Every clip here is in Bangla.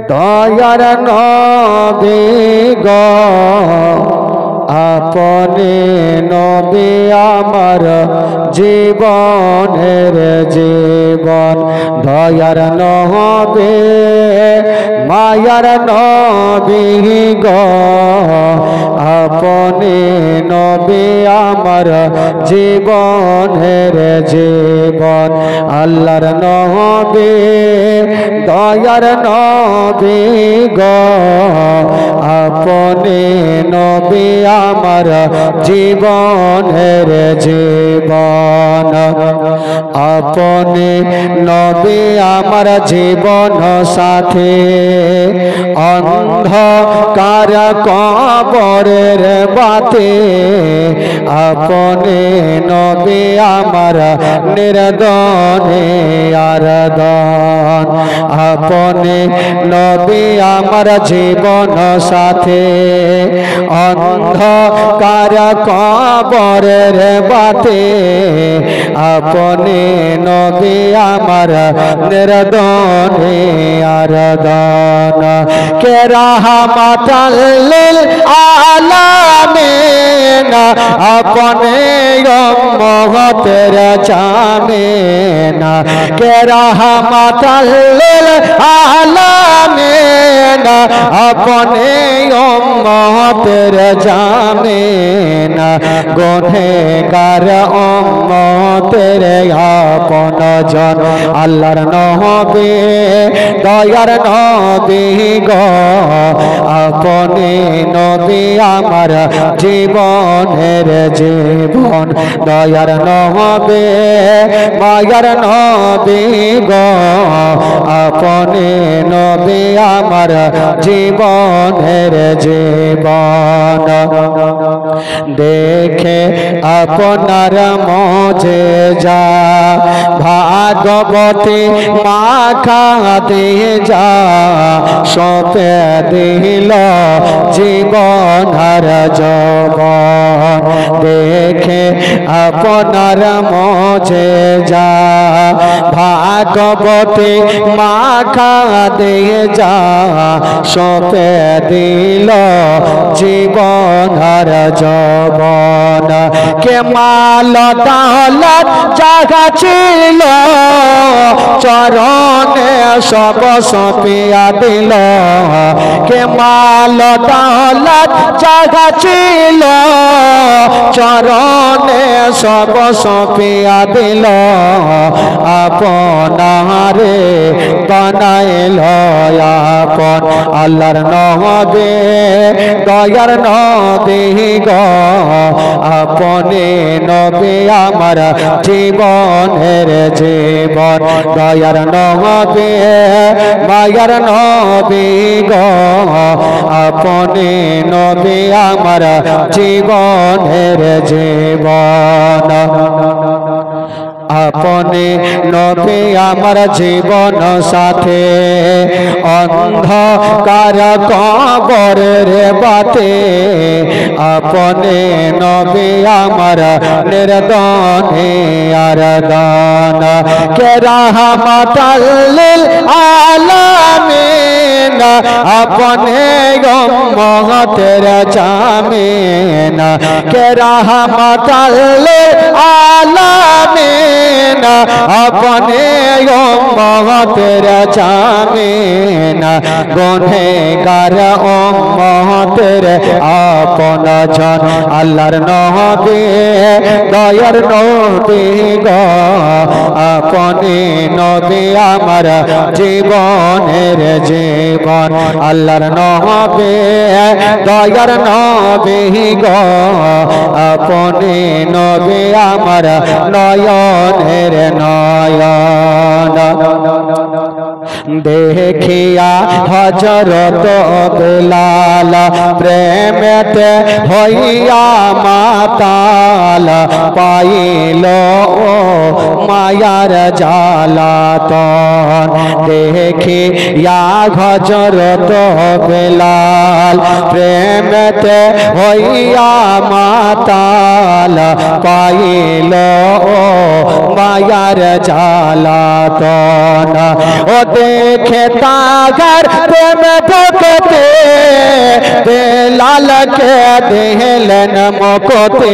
দয়ার নবী গো আপনি নবী আমার জীবনের জীবন দয়ার নবী মায়ার নবী গো আপনি নবী আমার জীবনের জীবন আল্লাহর নবী দয়ার নবী গো আপনি নবী আমার জীবনের জীবন আপনি নবী আমার জীবন সাথী অন্ধকার কবরের বাতি আপনি নবী আমার নির্দনে আরদন আপনি নবী আমার জীবন সাথী অন্ধকার কবরের বাতি আপনি নবী আমার নির্দনে আরদন কে রাহমাতাল লিল আলামিন আপনি উম্মতের জামিন কে রাহমাতাল লিল আলামিন আপনি উম্মতের জামিন গুনহগার উম্মতের আপন জন আল্লাহর নবী দয়ার নবী গো আপনি নবী আমার জীবনের জীবন দয়ার নবী মায়ার নবী গো আপনি নবী আমার জীবনের জীবন দেখে আপনার মজেজা ভাগবতী মাখা দিয়ে যা সপে দিল জীবন আর যৌবন দেখে আপনার মজেজা ভাগবতী মাখা দিয়ে যা সপে দিল জীবন আর যৌবন কে মাল দৌলত জাগা ছিল চরণে সব সপিয়া দিল কে মাল দৌলত জাগা ছিল চরণে সব সপিয়া দিল আপনারে বানাইল আপন আল্লাহর নবী দয়ার নবী গো আপনি নবী আমার জীবনের জীবন দয়ার নবী মায়ার নবী গো আপনি নবী আমার জীবনের জীবন আপনি নবী আমার জীবন সাথে অন্ধকার কবরের বাতি আপনি নবী আমার নির্দনে আরদন কে রাহমাতাল লিল আলামিন আপনি উম্মতের জামিন কে রাহমাতাল লিল আলামিন আপনি উম্মতের জামিন গুনহগার উম্মতের আপন জন আল্লাহর নবী দয়ার নবী গো আপনি নবী আমার জীবনের জীবন আল্লাহর নবী দয়ার নবী গো আপনি নবী আমার নয়নের নয়ন দেখিয়া হযরত বেলাল প্রেমেতে হইয়া মাতাল পাইল মায়ার জালাতন দেখিয়া হযরত বেলাল প্রেমেতে হইয়া মাতাল পাইল মায়ার জালাতন ও देखे तागर प्रेम भुगते बेलाल के दिलन मुकते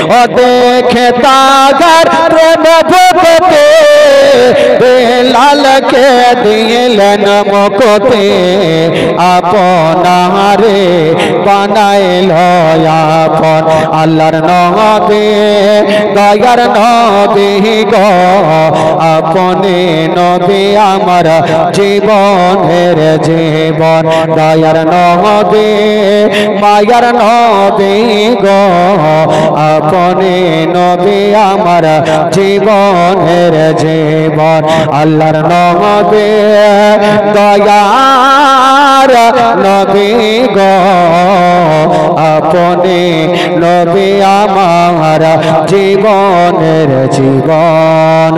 ओ देखे तागर प्रेम भुगते बेलाल के दिलन मुकते आपनारे बनाइल आपन आल्लाहर नबी दयार नबी गो अपने नबी आमार जीवनेर जीवन दयार नबी मायार नबी गो अपने नबी आमार जीवनेर जीवन आल्लाहर नबी दयार नबी गो अपने नबी आमार जीवनेर जीवन।